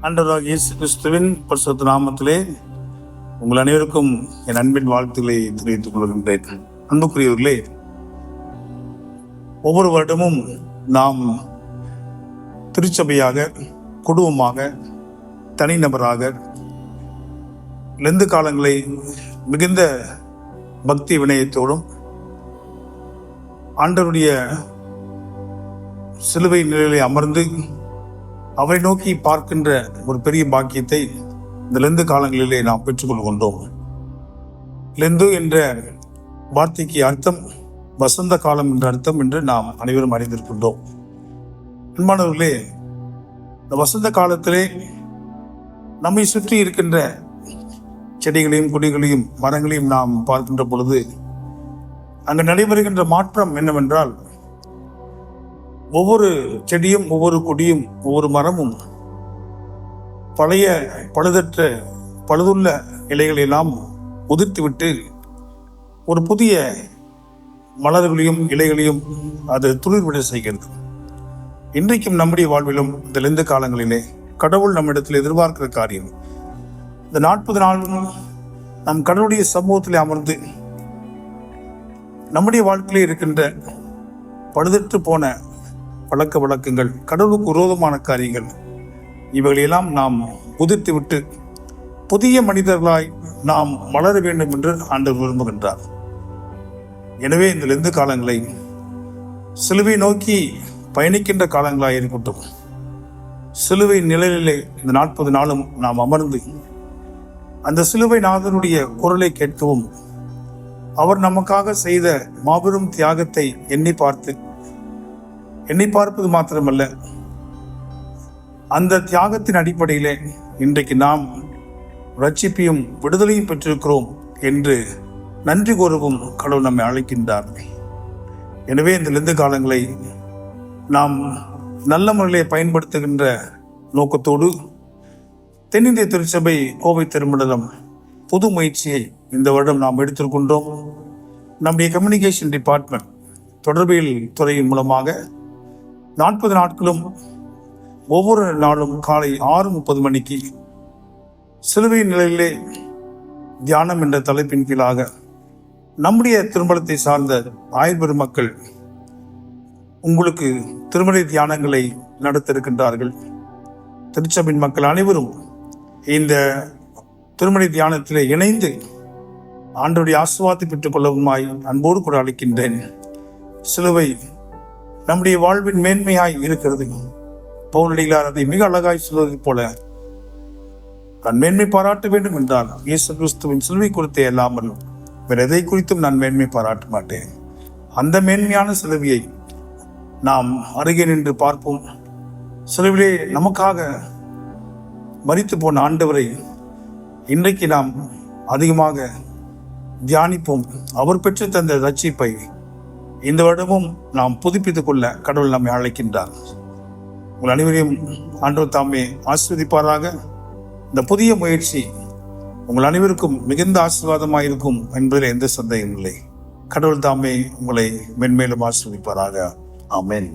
ஆண்டவராகிய இயேசு கிறிஸ்துவின் பரிசுத்த நாமத்திலே உங்கள் அனைவருக்கும் என் அன்பின் வாழ்த்துக்களை தெரிவித்துக் கொள்கின்றேன். அன்புக்குரியவர்களே, ஒவ்வொரு வருடமும் நாம் திருச்சபையாக, குடும்பமாக, தனிநபராக லெந்து காலங்களை மிகுந்த பக்தி வினயத்தோடும் ஆண்டவருடைய சிலுவை நிலையிலே அமர்ந்து அவரை நோக்கி பார்க்கின்ற ஒரு பெரிய பாக்கியத்தை இந்த லெந்து காலங்களிலே நாம் பெற்றுக்கொள்கின்றோம். லெந்து என்ற வார்த்தைக்கு அர்த்தம் வசந்த காலம் என்ற அர்த்தம் என்று நாம் அனைவரும் அறிந்திருக்கின்றோம். அன்பானவர்களே, இந்த வசந்த காலத்திலே நம்மை சுற்றி இருக்கின்ற செடிகளையும் கொடிகளையும் மரங்களையும் நாம் பார்க்கின்ற பொழுது அங்கு நடைபெறுகின்ற மாற்றம் என்னவென்றால், ஒவ்வொரு செடியும், ஒவ்வொரு கொடியும், ஒவ்வொரு மரமும் பழைய பழுதுள்ள இலைகளெல்லாம் உதிர்த்துவிட்டு ஒரு புதிய மலர்களையும் இலைகளையும் அது துளிர்விட செய்கிறது. இன்றைக்கும் நம்முடைய வாழ்விலும் இந்த லெந்து காலங்களிலே கடவுள் நம்மிடத்தில் எதிர்பார்க்கிற காரியம், இந்த 40 நாளும் நம் கடவுளுடைய சமூகத்திலே அமர்ந்து நம்முடைய வாழ்க்கையிலே இருக்கின்ற பழுதற்று போன பழக்க வழக்கங்கள், கடவுளுக்கு விரோதமான காரியங்கள், இவைகளெல்லாம் நாம் உதிர்த்து விட்டு புதிய மனிதர்களாய் நாம் வளர வேண்டும் என்று ஆண்டவர் விரும்புகின்றார். எனவே இந்த லெந்து காலங்களை சிலுவை நோக்கி பயணிக்கின்ற காலங்களாக இருக்கட்டும், சிலுவை நிழலிலே இந்த 40 நாளும் நாம் அமர்ந்து அந்த சிலுவை நாதனுடைய குரலை கேட்கவும், அவர் நமக்காக செய்த மாபெரும் தியாகத்தை எண்ணி பார்ப்பது மாத்திரமல்ல, அந்த தியாகத்தின் அடிப்படையிலே இன்றைக்கு நாம் ரட்சிப்பையும் விடுதலையும் பெற்றிருக்கிறோம் என்று நன்றி கூறவும் கடவுள் நம்மை அழைக்கின்றார். எனவே இந்த லெந்து காலங்களை நாம் நல்ல முறையிலே பயன்படுத்துகின்ற நோக்கத்தோடு தென்னிந்திய திருச்சபை கோவை திருமண்டலம் புது முயற்சியை இந்த வருடம் நாம் எடுத்திருக்கின்றோம். நம்முடைய கம்யூனிகேஷன் டிபார்ட்மெண்ட் தொடர்பியல் துறையின் மூலமாக 40 நாட்களும் ஒவ்வொரு நாளும் காலை 6:30 மணிக்கு சிலுவை நிலையிலே தியானம் என்ற தலைப்பின் கீழாக நம்முடைய திருமணத்தை சார்ந்த பெருமக்கள் உங்களுக்கு திருமண தியானங்களை நடத்த இருக்கின்றார்கள். திருச்சபையின் மக்கள் அனைவரும் இந்த திருமண தியானத்திலே இணைந்து ஆண்டவருடைய ஆசீர்வாதத்தை பெற்றுக் கொள்ளவுமாய் அன்போடு கூட அழைக்கின்றேன். சிலுவை நம்முடைய வாழ்வின் மேன்மையாய் இருக்கிறது. பவுலடிகளார் அதை மிக அழகாய் சொல்வதை போல, நான் மேன்மை பாராட்ட வேண்டும் என்றால் இயேசு கிறிஸ்துவின் சிலுவை குறித்தே அல்லாமல் வேறு எதை குறித்தும் நான் மேன்மை பாராட்ட மாட்டேன். அந்த மேன்மையான சிலுவையை நாம் அருகே நின்று பார்ப்போம். சிலுவிலே நமக்காக மரித்து போன ஆண்டவரை இன்றைக்கு நாம் அதிகமாக தியானிப்போம். அவர் பெற்று தந்த ரட்சிப்பை இந்த வருடமும் நாம் புதுப்பித்துக் கொள்ள கடவுள் நம்மை அழைக்கின்றார். உங்கள் அனைவரையும் ஆண்டவர் தாமே ஆசீர்வதிப்பாராக. இந்த புதிய முயற்சி உங்கள் அனைவருக்கும் மிகுந்த ஆசீர்வாதமாக இருக்கும் என்பதில் எந்த சந்தேகம் இல்லை. கடவுள் தாமே உங்களை மென்மேலும் ஆசீர்வதிப்பாராக. ஆமென்.